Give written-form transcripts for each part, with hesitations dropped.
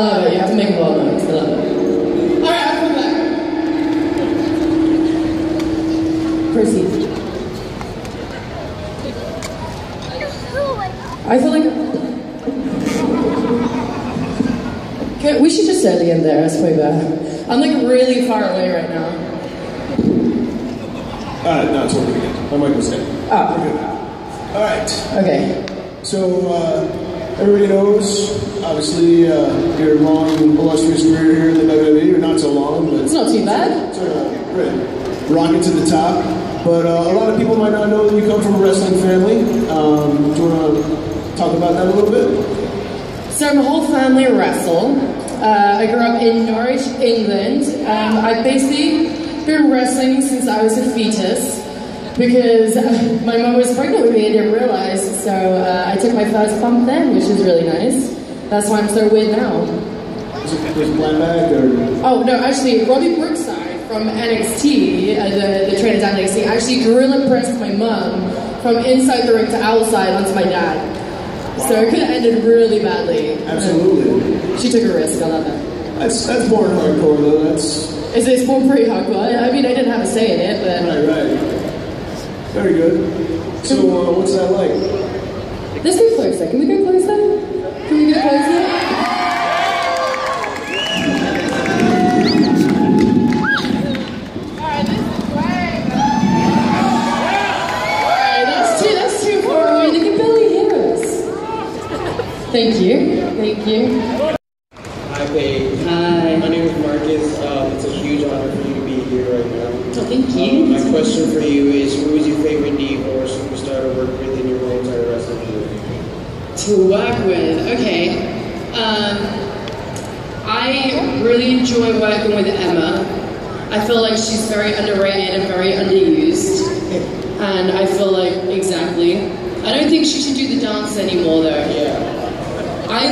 love it. You have to make a ball noise. I love it. Alright, I'll come back. Proceed. I feel like... Okay, we should just stay at the end there. That's way better. I'm like really far away right now. No, it's working again. My mic was dead. Oh. We're good now. Alright. Okay. So, everybody knows, obviously, your long, illustrious career here in the WWE, or not so long, but... It's not too bad. Sort of, rocket to the top. But a lot of people might not know that you come from a wrestling family. Do you want to talk about that a little bit? So my whole family wrestle. I grew up in Norwich, England. I've basically been wrestling since I was a fetus because my mom was pregnant with me and didn't realize. So I took my first bump then, which is really nice. That's why I'm so weird now. Was it plan back or? Oh no, actually, Robbie Brookside from NXT, the trainer down NXT, actually gorilla pressed my mum from inside the ring to outside onto my dad. Wow. So it could have ended really badly. Absolutely. She took a risk, I love that. That's more hardcore though, that's... It's more pretty hardcore. I mean, I didn't have a say in it, but... Right. Very good. So, what's that like? Let's go closer. Can we go closer? Can we go closer? Thank you. Thank you. Hi, Paige. Hi. My name is Marcus. It's a huge honor for you to be here right now. Oh, thank you. My question for you is, who is your favorite Diva or superstar to work with in your whole entire wrestling career? To work with? Okay. I really enjoy working with Emma. I feel like she's very underrated and very underused. And I feel like, exactly. I don't think she should do the dance anymore, though. Yeah. I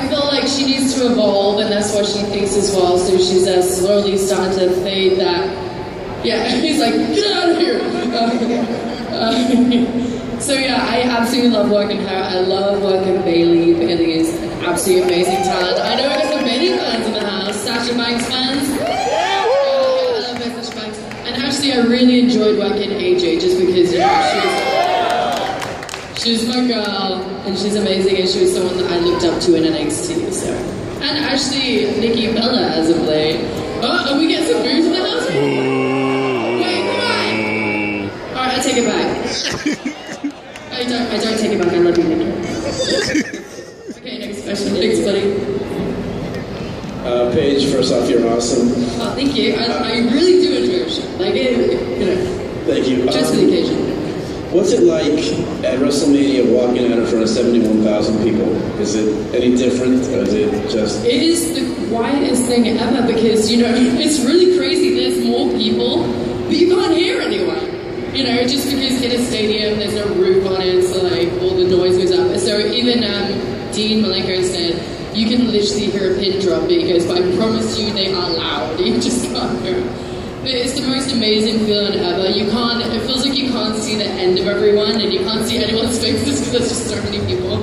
feel like she needs to evolve, and that's what she thinks as well. So she's slowly starting to fade that. Yeah, he's like, get out of here. So yeah, I absolutely love working her. I love working Bailey. Bailey is an absolutely amazing talent. I know there's some many fans in the house. Sasha Banks fans. I love Sasha Banks. And actually, I really enjoyed working AJ just because she's my girl, and she's amazing, and she was someone that I looked up to in NXT, so. And actually, Nikki Bella as of late. Oh, and we get some boos in the house? Wait, come on! Alright, I take it back. I don't take it back, I love you, Nikki. Okay, next question. Thanks, buddy. Paige, first off, you're awesome. Oh, thank you. I really do enjoy your show. Like, you know. Thank you. Just for the occasion. What's it like at WrestleMania walking out in front of 71,000 people? Is it any different, or is it just... It is the quietest thing ever because, you know, it's really crazy. There's more people, but you can't hear anyone. You know, just because in a stadium there's no roof on it, so like all the noise goes up. So even Dean Malenko said, you can literally hear a pin drop, because but I promise you they are loud. You just can't hear it. But it's the most amazing feeling ever. It feels like you can't see the end of everyone, and you can't see anyone's faces because there's just so many people.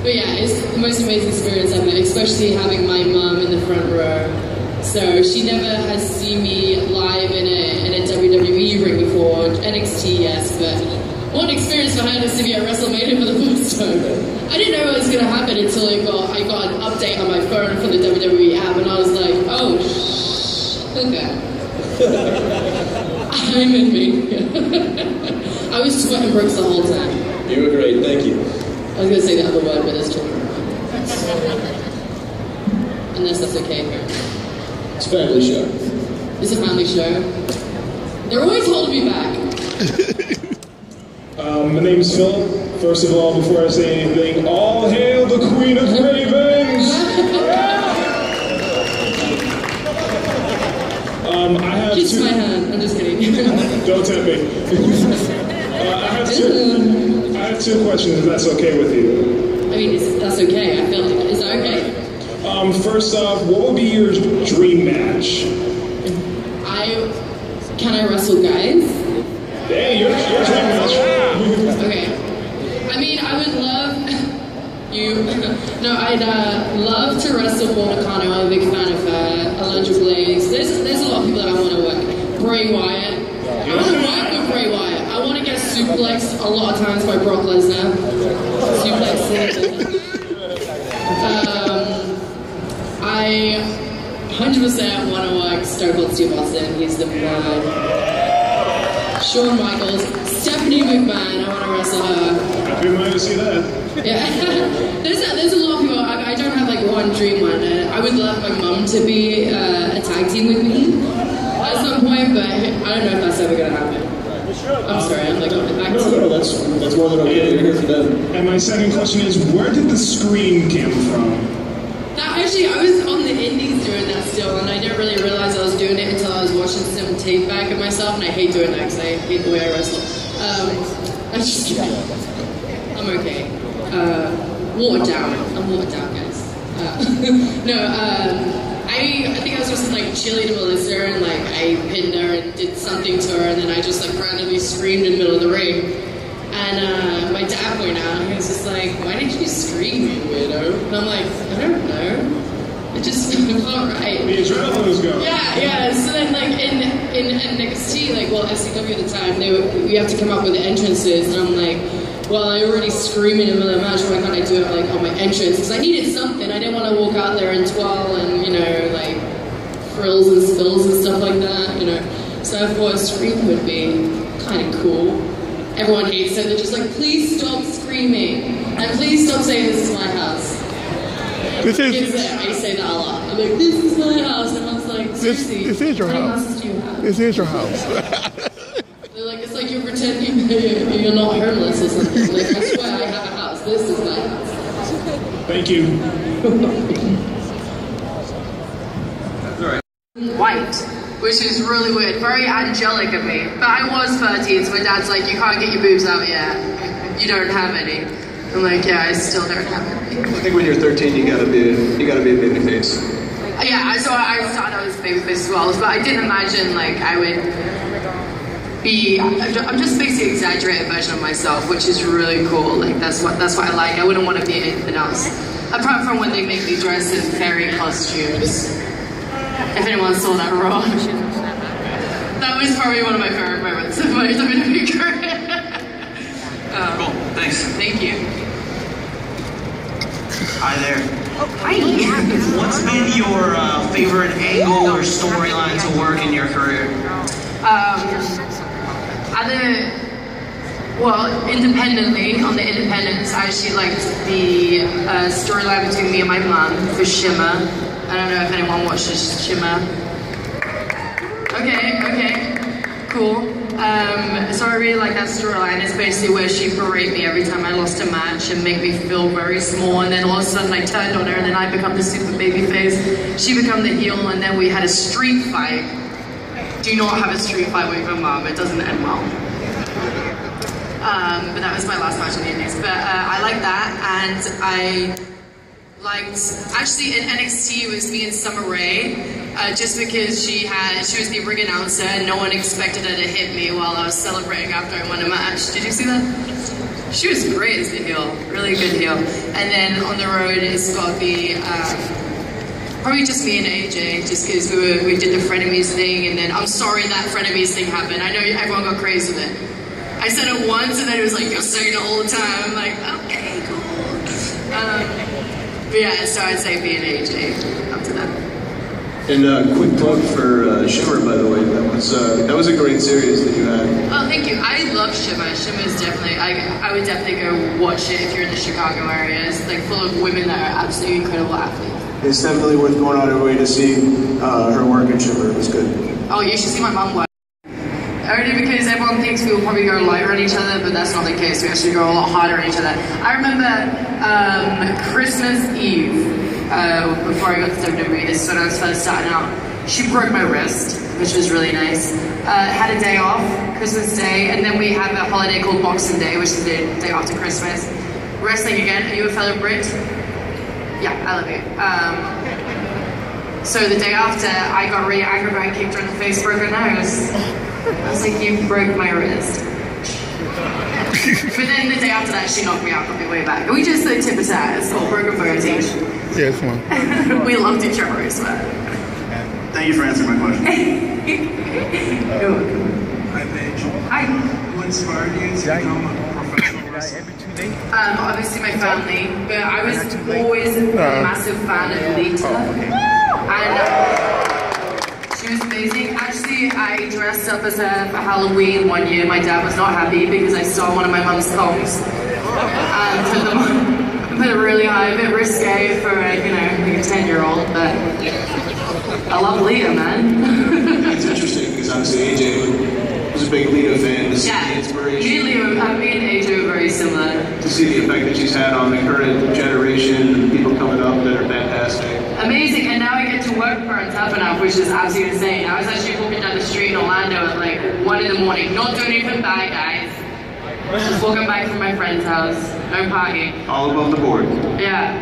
But yeah, it's the most amazing experience ever, especially having my mum in the front row. So she never has seen me live in a WWE ring before, NXT, yes, but what an experience for her just to be at WrestleMania for the first time. I didn't know what was going to happen until I got an update on my phone from the WWE app, and I was like, oh, okay. I'm in me. I was sweating bricks the whole time. You were great, thank you. I was going to say the other word, but it's children. Unless that's okay here. It's a family show. It's a family show. They're always holding me back. My name's Philip. First of all, before I say anything, all hail the Queen of Ravens! I have Kiss my hand. I'm just kidding. Don't tempt me. I have two questions, if that's okay with you. I mean, that's okay. I feel like is that okay? First off, what would be your dream match? Can I wrestle guys? Hey, your dream match. Okay. I mean, I would love you. No, I'd love to wrestle Supercon. I'm a big fan of Alundra Blaze. There's a lot of people that I want to work. Bray Wyatt. I want to work with Bray Wyatt. I want to get suplexed a lot of times by Brock Lesnar. Suplex. I 100% want to work Stone Cold Steve Austin. He's the man. Shawn Michaels, Stephanie McMahon. I want to wrestle her. Happy to see that. Yeah, there's a lot of people. I don't have like one dream one. I would love my mum to be a tag team with me at some point, but I don't know if that's ever gonna happen. I'm sorry, I'm like on the back. No, that's more than okay. You're here for them. And my second question is, where did the scream come from? Actually, I was on the indies doing that still, and I didn't really realize I was doing it until I was watching some tape back of myself, and I hate doing that because I hate the way I wrestle. I'm just kidding. I'm okay. Watered down. I'm watered down, guys. I think I was just like chilling to Melissa, and like I pinned her and did something to her, and then I just like randomly screamed in the middle of the ring. And my dad pointed out, he was just like, "Why did you scream, you weirdo?" And I'm like, "I don't know. It just felt right." The adrenaline was going. Yeah. So then, like in NXT, like SCW at the time, we have to come up with the entrances, and I'm like, well, I already screaming in the middle of the match. Why can't I do it like on my entrance? Because I needed something. I didn't want to walk out there and twirl and like frills and spills and stuff like that. So I thought a scream would be kind of cool. Everyone hates it. They're just like, please stop screaming and please stop saying this is my house. I say that a lot. I'm like, this is my house, and I was like, seriously, this is your how many house. houses do you have? This is your house. They're like, it's like you're pretending you're not homeless or something. Like, I swear I have a house. This is my house. Thank you. White, which is really weird. Very angelic of me. But I was 13, so my dad's like, you can't get your boobs out yet. You don't have any. I'm like, yeah, I still don't have any. I think when you're 13, you gotta be a baby face. Yeah, so I started out as a baby face as well. But I didn't imagine like I would be. I'm just basically an exaggerated version of myself, which is really cool. Like that's what I like. I wouldn't want to be anything else, apart from when they make me dress in fairy costumes. If anyone saw that Raw, that was probably one of my favorite moments of my WWE career. Cool, thanks. Thank you. Hi there. Oh, hi. What's been your favorite angle or storyline to work in your career? Independently, on the independents, I actually liked the storyline between me and my mom for Shimmer. I don't know if anyone watches Shimmer. Okay, cool. So I really like that storyline. It's basically where she berated me every time I lost a match and make me feel very small, and then all of a sudden I turned on her and then I become the super baby face. She become the heel, and then we had a street fight. Do not have a street fight with your mom, it doesn't end well. But that was my last match in the Indies. But I like that, and I liked, actually in NXT it was me and Summer Rae, just because she was the ring announcer and no one expected her to hit me while I was celebrating after I won a match. Did you see that? She was great as the heel, really good heel. And then on the road it's got to be probably just me and AJ, just because we did the frenemies thing, and then I'm sorry that frenemies thing happened. I know everyone got crazy with it. I said it once and then it was like, you're saying it all the time. I'm like, okay, cool. But yeah, so I'd say B and AJ up to that. And quick plug for Shimmer, by the way. That was a great series that you had. Oh, thank you. I love Shimmer. Shimmer is definitely, I would definitely go watch it if you're in the Chicago area. It's like full of women that are absolutely incredible athletes. It's definitely worth going out of your way to see her work in Shimmer. It was good. Oh, you should see my mom work. Only because everyone thinks we'll probably go lighter on each other, but that's not the case. We actually go a lot harder on each other. I remember Christmas Eve, before I got to WWE, this is when I was first starting out. She broke my wrist, which was really nice. Had a day off, Christmas Day, and then we have a holiday called Boxing Day, which is the day after Christmas. Wrestling again. Are you a fellow Brit? Yeah, I love you. So the day after, I got really angry, I kicked her in the face, broke her nose. I was like, you broke my wrist. But then the day after that, she knocked me out on my way back. We just like tip of tat. It's called broken bones each. Yeah, it's fun. We loved each other, I swear. Thank you for answering my question. You're welcome. Hi, Paige. Hi. Who inspired you to become a professional wrestler? Obviously my family, but I was always a massive fan of Lita. And she was amazing. Actually, I dressed up as her for Halloween one year. My dad was not happy because I stole one of my mum's thongs and put it really high, a bit risque for like a 10-year-old, but I love Lita, man. It's interesting because obviously AJ was a big Lita fan. To see the inspiration. Me and AJ are very similar. To see the effect that she's had on the current generation and people coming up that are fantastic. Amazing, and now I get to work for her Tough Enough, which is absolutely insane. I was actually walking down the street in Orlando at like 1 in the morning, not doing anything bad, guys. Just walking back from my friend's house, no partying. All above the board. Yeah,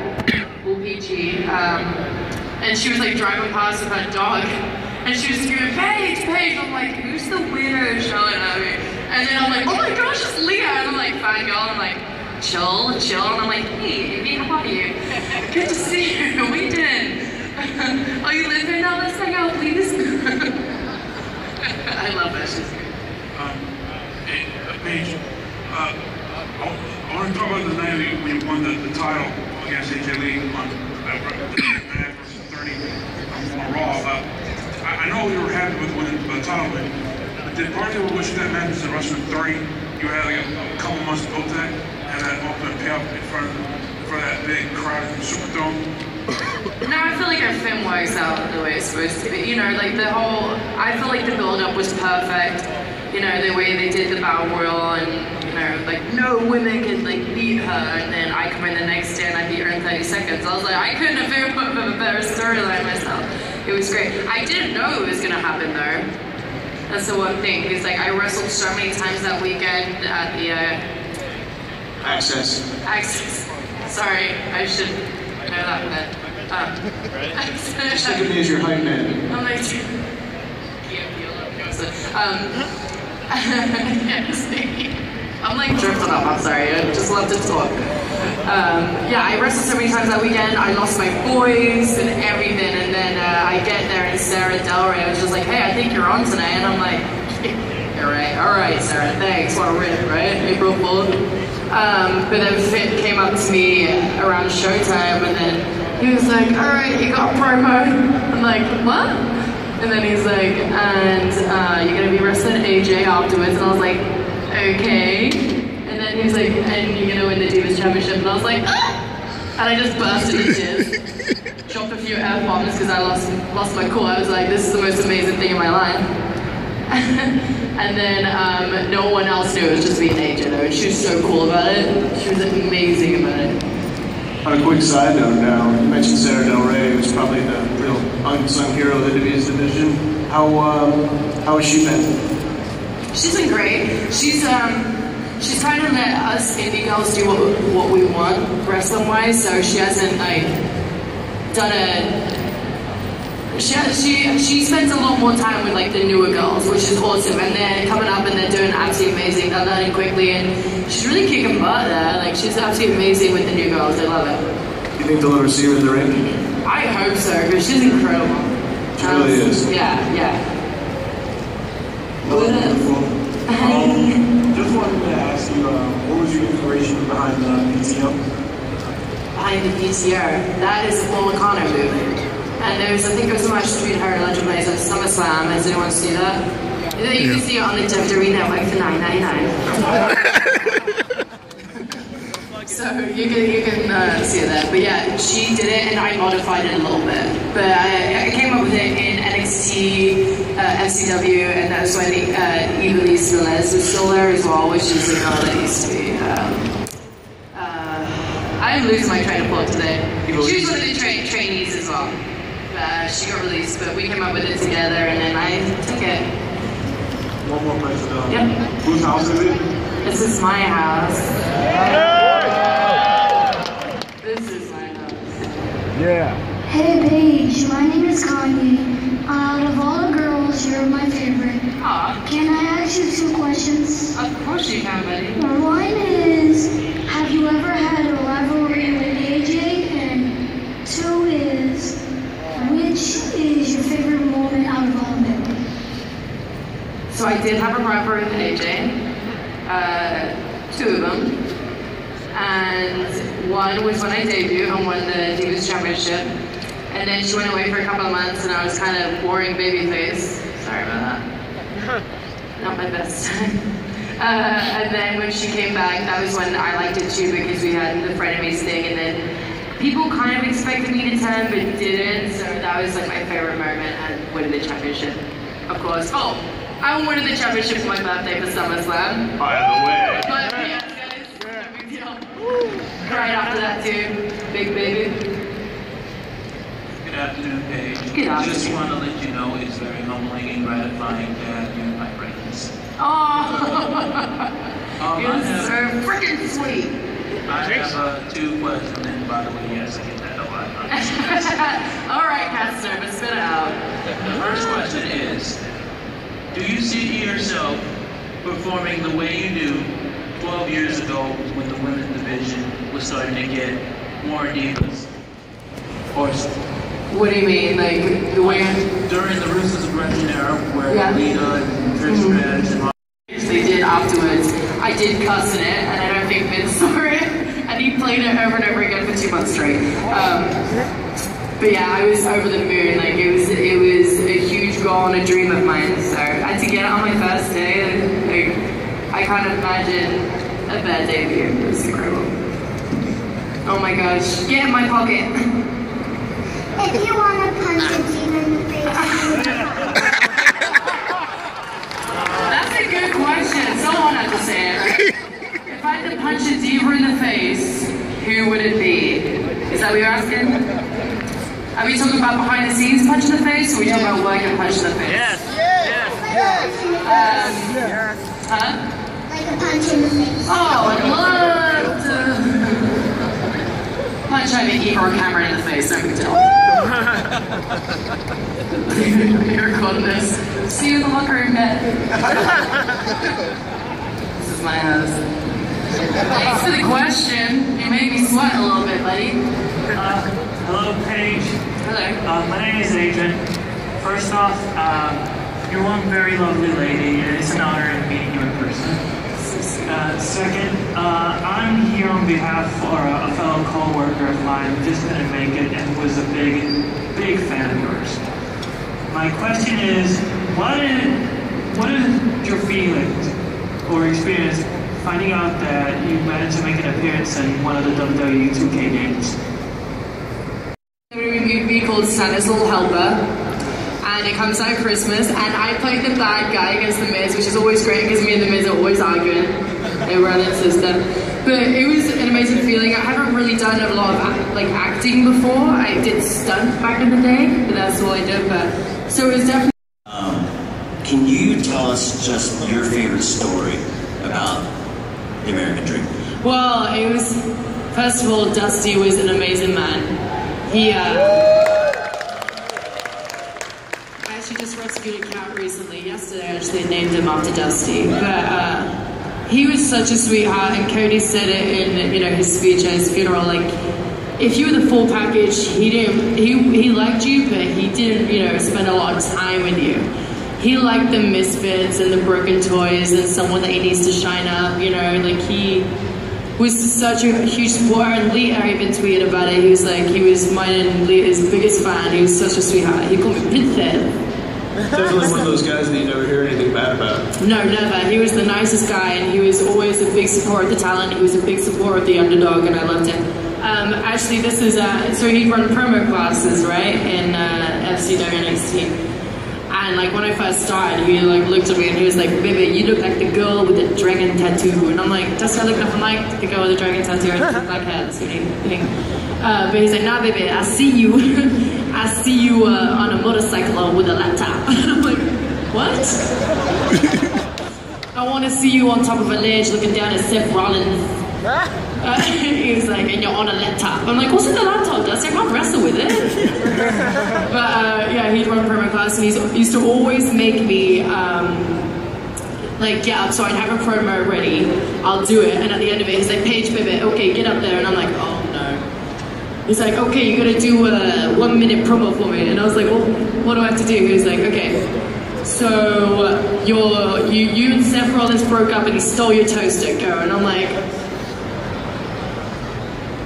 all peachy. And she was like driving past with her dog, and she was screaming, Paige, Paige! I'm like, who's the weirdo showing at me? And then I'm like, oh my gosh, it's Leah! And I'm like, fangirl, and I'm like, chill, and I'm like, hey, Amy, how are you? Good to see you, what are you doing? Oh, you live here now? Let's hang out, please. I love that, she's good. Paige, I want to talk about the night when you won the title against AJ Lee on versus 30 on Raw. I know you were happy with winning the title, but did part of you wish that match was at WrestleMania 30? You had like a couple months to build that, and that ultimate payoff in front of that big crowd in the Superdome. No, I feel like our film works out the way it's supposed to be. Like the whole, I feel like the build-up was perfect. The way they did the Battle Royal and, like no women can like beat her, and then I come in the next day and I beat her in 30 seconds. I was like, I couldn't have figured out a better storyline myself. It was great. I didn't know it was gonna happen though. That's the one thing, because like I wrestled so many times that weekend at the Access. Sorry, I should know that then. Second is your hype man. I'm like, I'm like drifting up, I'm sorry, I just love to talk. Yeah, I wrestled so many times that weekend, I lost my voice and everything, and then I get there and Sarah Del Rey was just like, hey, I think you're on tonight, and I'm like, alright Sarah, thanks, what a rip, right? April Fool. But then Fit came up to me around showtime, and then he was like, alright, you got a promo. I'm like, what? And then he's like, and you're gonna be wrestling AJ afterwards, and I was like, okay. And then he was like, and you're gonna win the Divas Championship, and I was like, ah! And I just burst into tears. Dropped a few F-bombs because I lost my cool. I was like, this is the most amazing thing in my life. And then no one else knew, it was just me and AJ though, and she was so cool about it. She was amazing about it. On a quick side note now, you mentioned Sarah Del Rey, who's probably the real unsung hero of the Divas division. How has she been? She's been great. She's trying to let us indie girls do what we want wrestling-wise, so she hasn't like done she spends a lot more time with like the newer girls, which is awesome, and they're coming up and they're doing absolutely amazing. They're learning quickly, and she's really kicking butt there. Like she's absolutely amazing with the new girls. I love it. You think they'll ever see her in the ring? I hope so, because she's incredible. She really is. Yeah. Just wanted to ask you, what was your inspiration behind the PTO? Behind the PTO, that is the Paul Lacano movement. And I think there was a match between her and Legend Blaze at SummerSlam. Has anyone seen that? You can see it on the WWE Network for $9.99. So you can see it there. But yeah, she did it and I modified it a little bit. But I came up with it in NXT, FCW, and that's when Ivelisse Velez was still there as well, which is the girl that used to be. I'm losing my train of thought today. She was one of the trainees as well. She got released, but we came up with it together, and then I took it. One more question. Yep. Whose house is it? This is my house. This is my house. Yeah. Hey Paige, my name is Kanye. Out of all the girls, you're my favorite. Aw. Can I ask you 2 questions? Of course you can, buddy. One is, have you ever had a rivalry with AJ? And 2 is, which is your favorite moment out of all of them? So I did have a rivalry with AJ. 2 of them. And one was when I debuted and won the Divas Championship. And then she went away for a couple of months and I was kind of boring babyface. Sorry about that. Not my best. And then when she came back, that was when I liked it too because we had the frenemies thing and then people kind of expected me to turn but didn't. So that was like my favorite moment and winning the championship. Of course. Oh, I won the championship for my birthday for SummerSlam. By the way. But yes, guys, no big deal. Right after that too, big baby. Good afternoon, Paige. Good afternoon. Just want to let you know it's very humbling and gratifying that you're my friends. Oh, you're so freaking sweet. I have 2 questions, and by the way, yes, I get that a lot. All right, Caster, spit it out. The first question is, do you see yourself performing the way you do 12 years ago when the women's division was starting to get more divas? Or what do you mean, like the way? During the Ruthless Aggression era, where Lita and Trish Stratus and they did afterwards. I did cuss in it, and I don't think Vince saw it, and he played it over and over again for 2 months straight. But yeah, I was over the moon. Like it was a huge goal and a dream of mine. So I had to get it on my first day. Like, I can't imagine a bad debut. It was incredible. Oh my gosh, get in my pocket. If you want to punch a Diva in the face, That's a good question. Someone had to say it. If I had to punch a Diva in the face, who would it be? Is that what you're asking? Are we talking about behind the scenes punch in the face, or are we talking about working punch in the face? Yes. Huh? like a punch in the face. Oh, I'd love to punch Eva Cameron in the face, no big deal. You're recording this. See you in the locker room, Matt. This is my house. Thanks for the question. You made me sweat a little bit, buddy. Hello, Paige. Hello. My name is Adrian. First off, you're one very lovely lady, and it's an honor meeting you in person. Second, I'm here on behalf of a fellow co-worker of mine who just didn't make it and was a big fan of yours. My question is, what is your feelings or experience finding out that you managed to make an appearance in one of the WWE 2K games? A movie called Santa's Little Helper, and it comes out at Christmas, and I played the bad guy against The Miz, which is always great because me and The Miz are always arguing. They brother and sister. But it was an amazing feeling. I haven't really done a lot of acting before. I did stunt back in the day, but that's all I did. But so it was definitely. Can you tell us just your favorite story about the American Dream? Well, it was, first of all, Dusty was an amazing man. He, I actually just rescued a cat recently. Yesterday, I actually named him after Dusty. But he was such a sweetheart, and Cody said it in his speech at his funeral. Like, if you were the full package, he liked you, but he didn't spend a lot of time with you. He liked the misfits and the broken toys and someone that he needs to shine up. Like he was such a huge supporter, and Lita even tweeted about it. He was mine and Lita's biggest fan. He was such a sweetheart. He called me Princess. Definitely one of those guys that you never hear anything bad about. No, never. He was the nicest guy, and he was always a big supporter of the talent. He was a big supporter of the underdog, and I loved him. Actually, this is, so he'd run promo classes, right, in FCW NXT. And like when I first started, he looked at me and he was like, "Baby, you look like the girl with the dragon tattoo." And I'm like, "Does I look nothing like the girl with the dragon tattoo? I just look like her." That's the only thing. But he's like, "Nah, baby, I see you. I see you on a motorcycle with a laptop." And I'm like, "What?" "I want to see you on top of a ledge looking down at Seth Rollins." He was like, and you're on a laptop. I'm like, what's in the laptop, Dusty? I can't wrestle with it. But yeah, he'd run promo class, and he used to always make me like get up. So I'd have a promo ready, I'll do it, and at the end of it, he's like, Paige, baby, okay, get up there. And I'm like, oh no. He's like, okay, you gotta do a 1 minute promo for me. And I was like, well, what do I have to do? He was like, okay. So you and Seth Rollins broke up and he stole your toaster, go. And I'm like,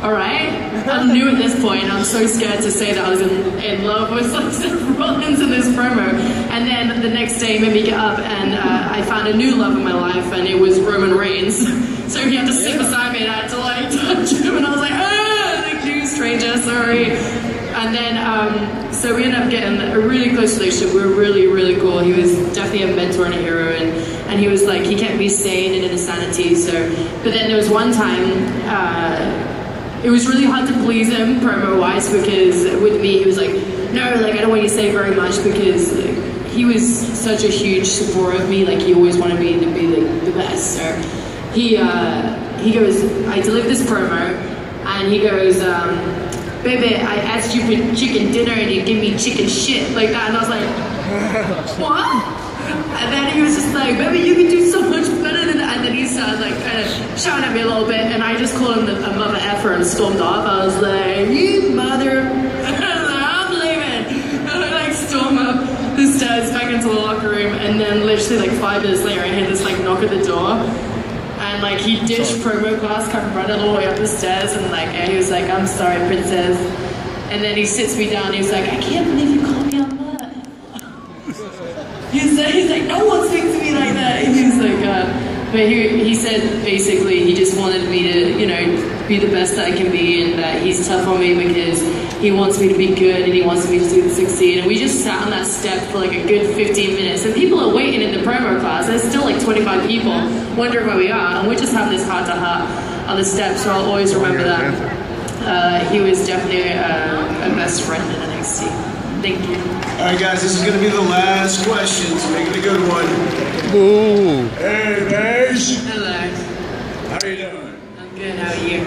all right. I'm new at this point. I'm so scared to say that I was in love with Seth Rollins in this promo. And then the next day he made me get up and I found a new love in my life, and it was Roman Reigns. So he had to sit beside me and I had to like touch him, and I was like, thank you, stranger, sorry. And then, so we ended up getting a really close relationship. We were really, really cool. He was definitely a mentor and a hero, and he was like, he kept me sane and in his sanity. So, but then there was one time, it was really hard to please him promo-wise, because with me, he was like, no, like, I don't want you to say very much, because he was such a huge supporter of me. Like, he always wanted me to be like the best. So he goes, I delivered this promo, and he goes, baby, I asked you for chicken dinner and you give me chicken shit, like that. And I was like, what? And then he was just like, baby, you can do so much better than that. And then he started like kind of shouting at me a little bit, and I just called him a mother effer and stormed off. I was like, you mother, I'm leaving. And I like storm up the stairs back into the locker room, and then literally like 5 minutes later, I heard this like knock at the door. And like he ditched promo class, come running all the way up the stairs, and like he was like, I'm sorry, princess. And then he sits me down and he's like, I can't believe you called me a mother. He's like, no one speaks to me like that. And he's like, but he said basically he just wanted me to, you know, be the best that I can be, and that he's tough on me because he wants me to be good and he wants me to succeed. And we just sat on that step for like a good 15 minutes, and people are waiting in the promo class. There's still like 25 people wondering where we are, and we just have this heart-to-heart on the steps. So I'll always remember that. He was definitely a best friend in NXT. Thank you. All right, guys, this is going to be the last question, so make it a good one. Ooh. Hey, Paige. Hello. How you doing? I'm good. How are you?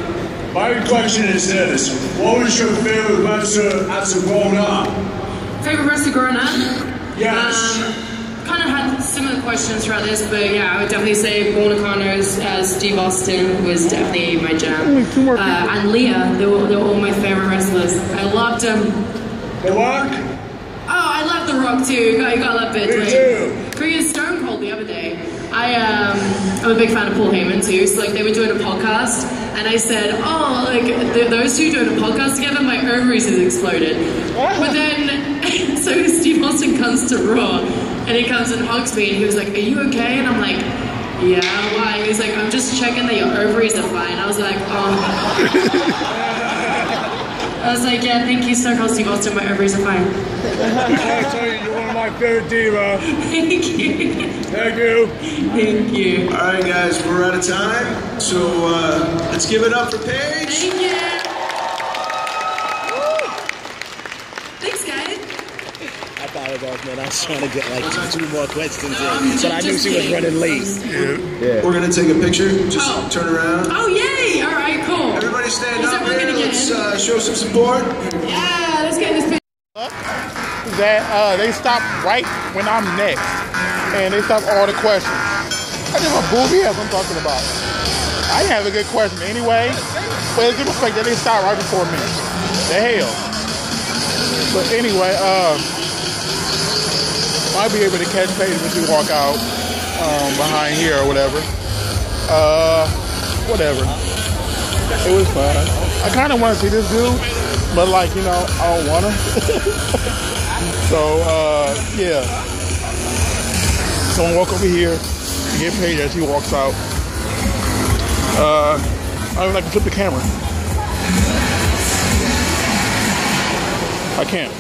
My question is this: what was your favorite wrestler as a grown-up? Favorite wrestler growing up? Yes. Kind of had similar questions throughout this, but yeah, I would definitely say Born Carnos as Steve Austin was definitely my jam. And Leah, they were all my favorite wrestlers. I loved them. The Rock? Oh, I love The Rock too. You gotta love it. Me too. Korean Stone Cold the other day. I'm a big fan of Paul Heyman too. So like they were doing a podcast, and I said, oh, like those two doing a podcast together, my ovaries has exploded. But then, so Steve Austin comes to Raw, and he comes and hugs me, and he was like, are you okay? And I'm like, yeah, why? He was like, I'm just checking that your ovaries are fine. I was like, oh. I was like, yeah, thank you, Stone Cold Steve Austin, my ovaries are fine. I tell you, you're one of my favorite diva. Thank you. Thank you. Thank you. All right, guys, we're out of time, so let's give it up for Paige. Thank you. Thanks, guys. I apologize, man. I was trying to get like 2 more questions in, but I knew she was running late. Yeah. We're gonna take a picture. Just turn around. Oh, yay! All right, cool. Everybody stand up here. Let's show some support. Yeah, let's get this picture. That they stopped right when I'm next, and they stopped all the questions. I just a booby ass I'm talking about. I didn't have a good question anyway, but it's good respect that they stopped right before me. The hell. But anyway, might be able to catch Paige when she walk out behind here or whatever. Whatever. It was fun. I kind of want to see this dude, but like, you know, I don't want to. So, yeah. Someone walk over here and get Paige as he walks out. I would like to flip the camera. I can't.